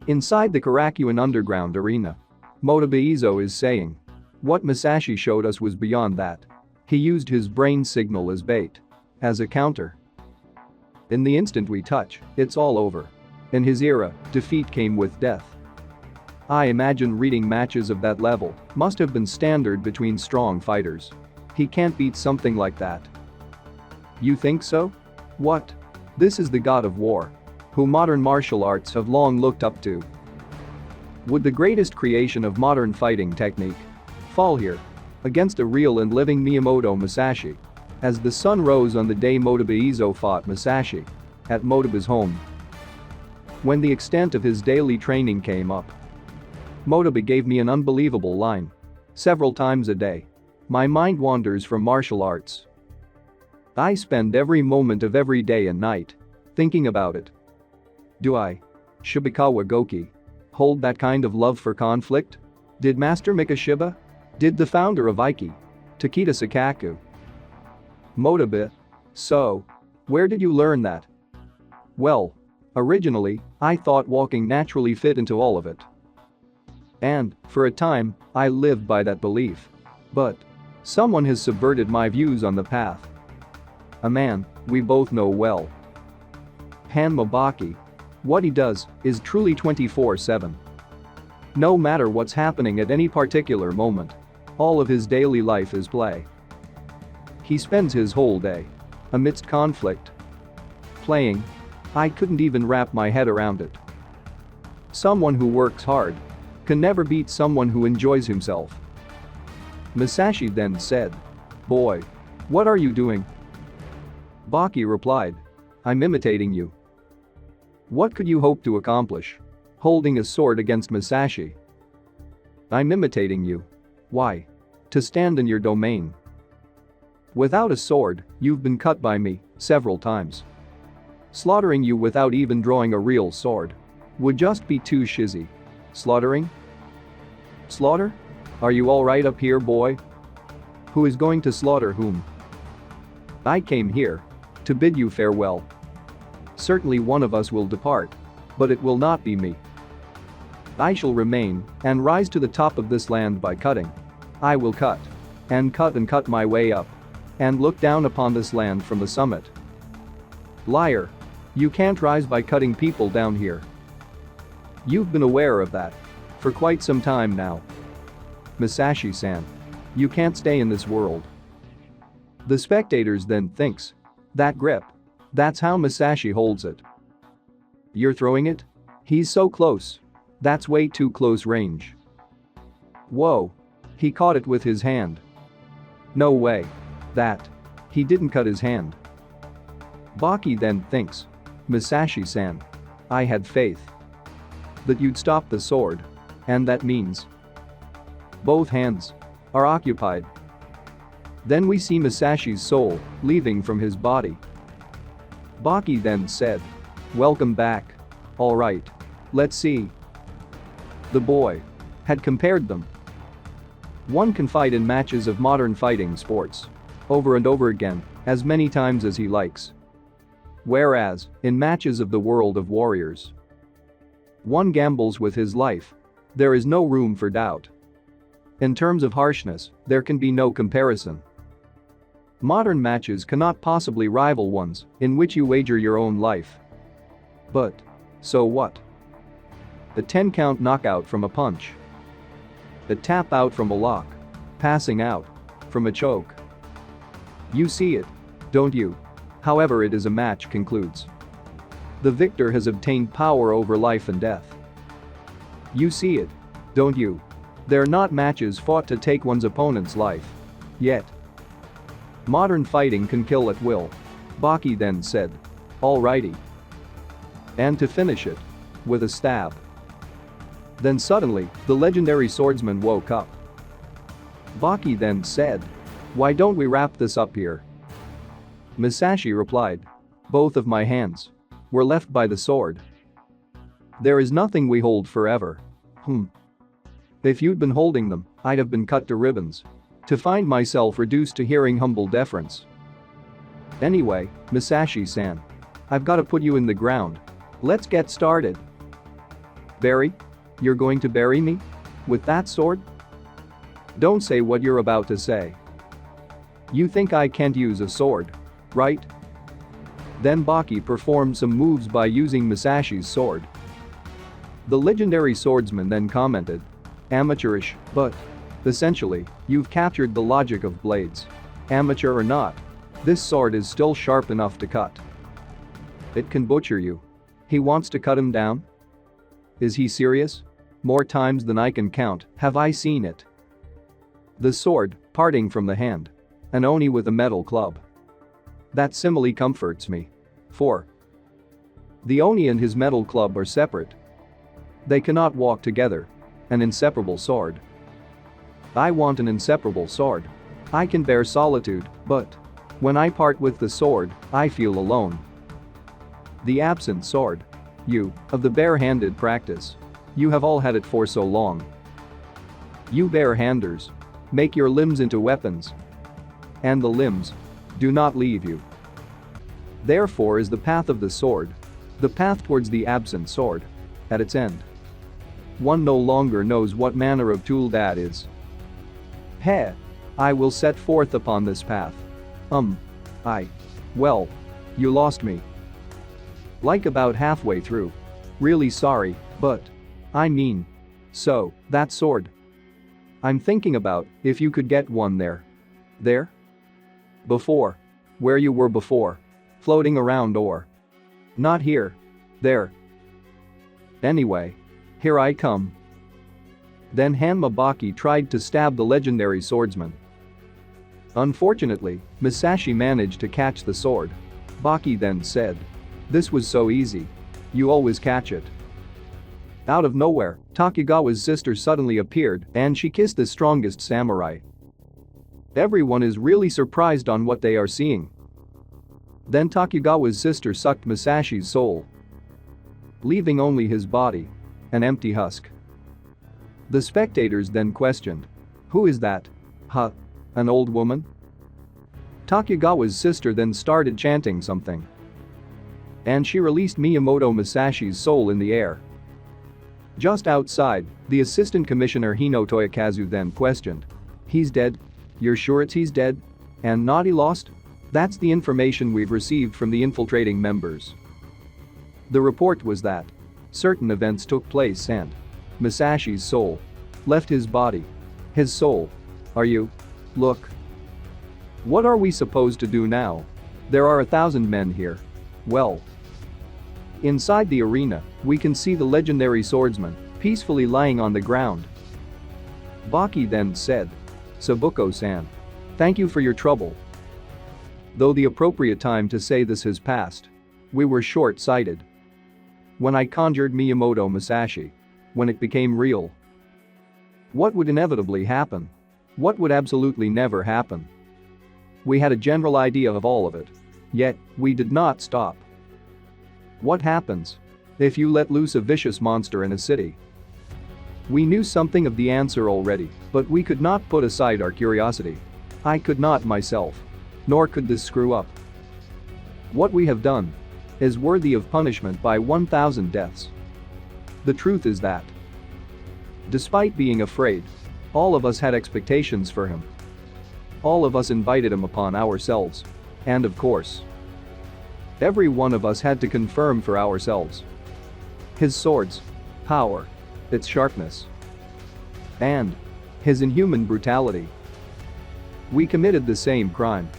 Inside the Karakuan underground arena, Motobizo is saying. What Musashi showed us was beyond that. He used his brain signal as bait. As a counter. In the instant we touch, it's all over. In his era, defeat came with death. I imagine reading matches of that level must have been standard between strong fighters. He can't beat something like that. You think so? What? This is the god of war, who modern martial arts have long looked up to. Would the greatest creation of modern fighting technique fall here against a real and living Miyamoto Musashi? As the sun rose on the day Motobizo fought Musashi at Motoba's home. When the extent of his daily training came up, Motoba gave me an unbelievable line. Several times a day. My mind wanders from martial arts. I spend every moment of every day and night thinking about it. Do I, Shibakawa Goki, hold that kind of love for conflict? Did Master Mikashiba? Did the founder of Aiki, Takeda Sakaku? Motoba? So, where did you learn that? Well, originally, I thought walking naturally fit into all of it. And, for a time, I lived by that belief. But someone has subverted my views on the path. A man we both know well. Hanma Baki. What he does is truly 24/7. No matter what's happening at any particular moment, all of his daily life is play. He spends his whole day amidst conflict. Playing. I couldn't even wrap my head around it. Someone who works hard can never beat someone who enjoys himself. Musashi then said. Boy. What are you doing? Baki replied. I'm imitating you. What could you hope to accomplish? Holding a sword against Musashi. I'm imitating you. Why? To stand in your domain. Without a sword, you've been cut by me several times. Slaughtering you without even drawing a real sword would just be too shizzy. Slaughtering? Slaughter? Are you alright up here, boy? Who is going to slaughter whom? I came here to bid you farewell. Certainly one of us will depart, but it will not be me. I shall remain and rise to the top of this land by cutting. I will cut and cut my way up and look down upon this land from the summit. Liar. You can't rise by cutting people down here. You've been aware of that for quite some time now. Musashi-san. You can't stay in this world. The spectators then thinks. That grip. That's how Musashi holds it. You're throwing it? He's so close. That's way too close range. Whoa. He caught it with his hand. No way. That. He didn't cut his hand. Baki then thinks. Musashi-san. I had faith that you'd stop the sword. And that means both hands are occupied. Then we see Musashi's soul leaving from his body. Baki then said. Welcome back. Alright. Let's see. The boy had compared them. One can fight in matches of modern fighting sports over and over again, as many times as he likes. Whereas, in matches of the world of warriors, one gambles with his life. There is no room for doubt. In terms of harshness, there can be no comparison. Modern matches cannot possibly rival ones in which you wager your own life. But, so what? A 10-count knockout from a punch. A tap out from a lock. Passing out from a choke. You see it, don't you? However it is a match concludes. The victor has obtained power over life and death. You see it, don't you? They're not matches fought to take one's opponent's life. Yet. Modern fighting can kill at will. Baki then said. Alrighty. And to finish it. With a stab. Then suddenly, the legendary swordsman woke up. Baki then said. Why don't we wrap this up here? Musashi replied. Both of my hands were left by the sword. There is nothing we hold forever. If you'd been holding them, I'd have been cut to ribbons. To find myself reduced to hearing humble deference. Anyway, Musashi-san. I've gotta put you in the ground. Let's get started. Bury? You're going to bury me? With that sword? Don't say what you're about to say. You think I can't use a sword, right? Then Baki performed some moves by using Musashi's sword. The legendary swordsman then commented, amateurish, but essentially, you've captured the logic of blades. Amateur or not, this sword is still sharp enough to cut. It can butcher you. He wants to cut him down? Is he serious? More times than I can count have I seen it. The sword, parting from the hand. An oni with a metal club. That simile comforts me. 4. The oni and his metal club are separate. They cannot walk together. An inseparable sword. I want an inseparable sword. I can bear solitude, but when I part with the sword, I feel alone. The absent sword. You, of the bare-handed practice. You have all had it for so long. You bare-handers. Make your limbs into weapons. And the limbs do not leave you. Therefore is the path of the sword. The path towards the absent sword. At its end. One no longer knows what manner of tool that is. Heh. I will set forth upon this path. Well. You lost me. Like about halfway through. Really sorry, but. I mean. So, that sword. I'm thinking about if you could get one there. There? Before. Where you were before. Floating around or. Not here. There. Anyway. Here I come. Then Hanma Baki tried to stab the legendary swordsman. Unfortunately, Musashi managed to catch the sword. Baki then said. This was so easy. You always catch it. Out of nowhere, Takugawa's sister suddenly appeared and she kissed the strongest samurai. Everyone is really surprised on what they are seeing. Then Takugawa's sister sucked Musashi's soul, leaving only his body. An empty husk. The spectators then questioned. Who is that? Huh? An old woman? Takugawa's sister then started chanting something. And she released Miyamoto Musashi's soul in the air. Just outside, the assistant commissioner Hino Toyokazu then questioned. He's dead? You're sure he's dead? And not he lost? That's the information we've received from the infiltrating members. The report was that certain events took place and Musashi's soul left his body. His soul. Are you? Look. What are we supposed to do now? There are 1,000 men here. Well. Inside the arena, we can see the legendary swordsman peacefully lying on the ground. Baki then said. Sabuko-san. Thank you for your trouble. Though the appropriate time to say this has passed. We were short-sighted. When I conjured Miyamoto Musashi. When it became real. What would inevitably happen? What would absolutely never happen? We had a general idea of all of it. Yet, we did not stop. What happens if you let loose a vicious monster in a city? We knew something of the answer already, but we could not put aside our curiosity. I could not myself. Nor could this screw up. What we have done is worthy of punishment by 1,000 deaths. The truth is that, despite being afraid, all of us had expectations for him. All of us invited him upon ourselves. And of course, every one of us had to confirm for ourselves his sword's power, its sharpness, and his inhuman brutality. We committed the same crime.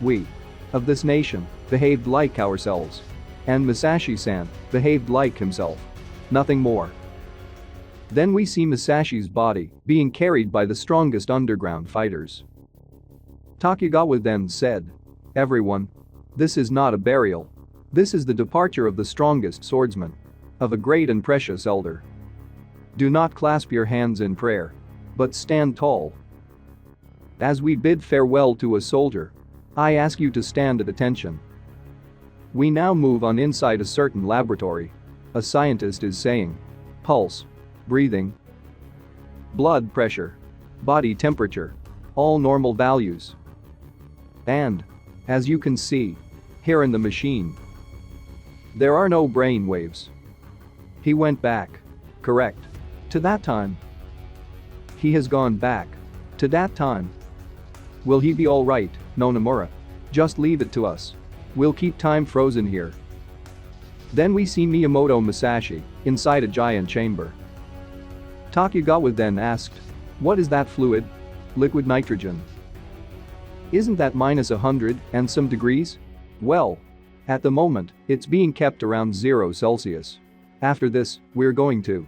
We, of this nation, behaved like ourselves. And Musashi-san behaved like himself. Nothing more. Then we see Musashi's body being carried by the strongest underground fighters. Takugawa then said. Everyone. This is not a burial. This is the departure of the strongest swordsman. Of a great and precious elder. Do not clasp your hands in prayer. But stand tall. As we bid farewell to a soldier, I ask you to stand at attention. We now move on inside a certain laboratory. A scientist is saying. Pulse. Breathing. Blood pressure. Body temperature. All normal values. And, as you can see, here in the machine, there are no brain waves. He went back. Correct. To that time. He has gone back. To that time. Will he be alright, Nonomura? Just leave it to us. We'll keep time frozen here. Then we see Miyamoto Musashi inside a giant chamber. Takugawa then asked, "What is that fluid?" "Liquid nitrogen." "Isn't that minus 100 and some degrees?" "Well, at the moment, it's being kept around 0 Celsius. After this, we're going to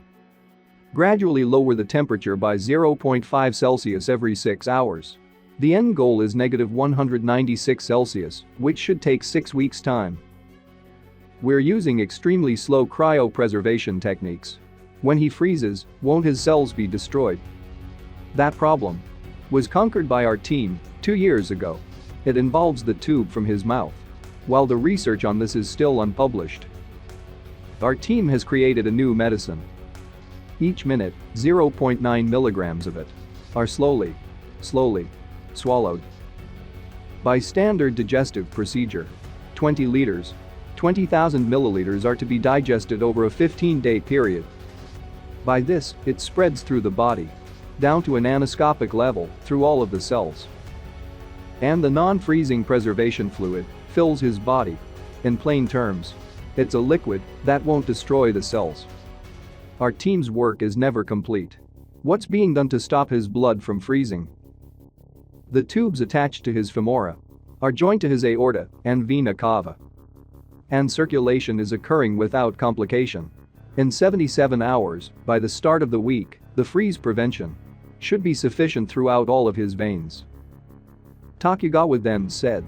gradually lower the temperature by 0.5 Celsius every 6 hours. The end goal is negative 196 Celsius, which should take 6 weeks' time. We're using extremely slow cryopreservation techniques. When he freezes, won't his cells be destroyed?" That problem was conquered by our team 2 years ago. It involves the tube from his mouth. While the research on this is still unpublished, our team has created a new medicine. Each minute, 0.9 milligrams of it are slowly swallowed by standard digestive procedure. 20 liters, 20,000 milliliters are to be digested over a 15-day period. By this, it spreads through the body, down to an anoscopic level, through all of the cells. And the non-freezing preservation fluid fills his body. In plain terms, it's a liquid that won't destroy the cells. Our team's work is never complete. What's being done to stop his blood from freezing? The tubes attached to his femora are joined to his aorta and vena cava. And circulation is occurring without complication. In 77 hours, by the start of the week, the freeze prevention should be sufficient throughout all of his veins. Takugawa then said,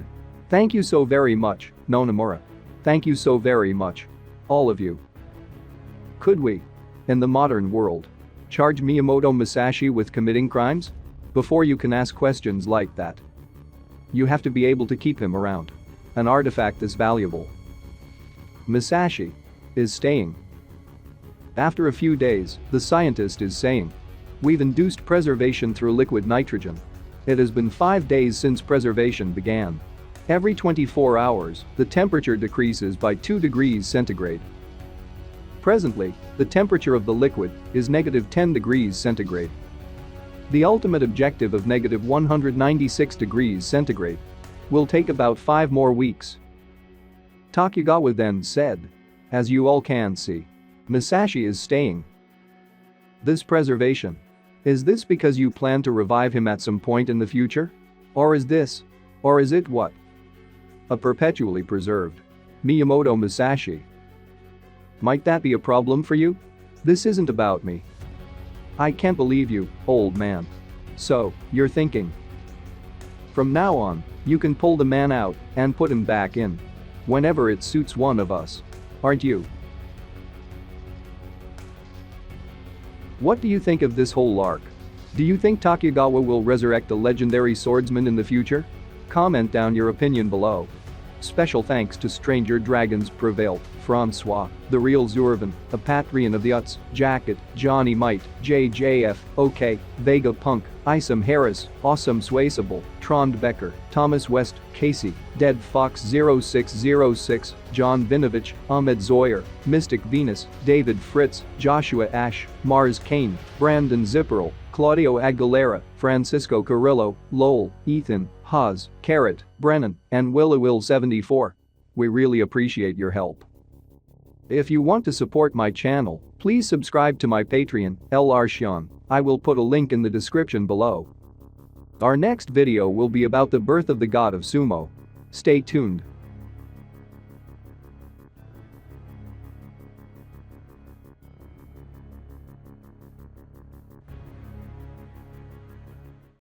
"Thank you so very much, Nonomura. Thank you so very much. All of you. Could we, in the modern world, charge Miyamoto Musashi with committing crimes? Before you can ask questions like that, you have to be able to keep him around. An artifact this valuable. Musashi is staying." After a few days, the scientist is saying, "We've induced preservation through liquid nitrogen. It has been 5 days since preservation began. Every 24 hours, the temperature decreases by 2 degrees centigrade. Presently, the temperature of the liquid is negative 10 degrees centigrade. The ultimate objective of negative 196 degrees centigrade will take about 5 more weeks." Takugawa then said, "As you all can see, Musashi is staying. This preservation, is this because you plan to revive him at some point in the future? Or is it what? A perpetually preserved Miyamoto Musashi? Might that be a problem for you? This isn't about me. I can't believe you, old man. So, you're thinking, from now on, you can pull the man out and put him back in whenever it suits one of us, aren't you?" What do you think of this whole arc? Do you think Takugawa will resurrect the legendary swordsman in the future? Comment down your opinion below. Special thanks to Stranger Dragons Prevailed, Francois, The Real Zurvan, a Patreon of the Uts, Jacket, Johnny Might, JJF, OK, Vega Punk, Isam Harris, Awesome Swayable, Trond Becker, Thomas West, Casey, Dead Fox 0606, John Vinovich, Ahmed Zoyer, Mystic Venus, David Fritz, Joshua Ash, Mars Kane, Brandon Zipperl, Claudio Aguilera, Francisco Carrillo, Lowell, Ethan, Haas, Carrot, Brennan, and Will74. We really appreciate your help. If you want to support my channel, please subscribe to my Patreon, LR Shion. I will put a link in the description below. Our next video will be about the birth of the god of sumo. Stay tuned.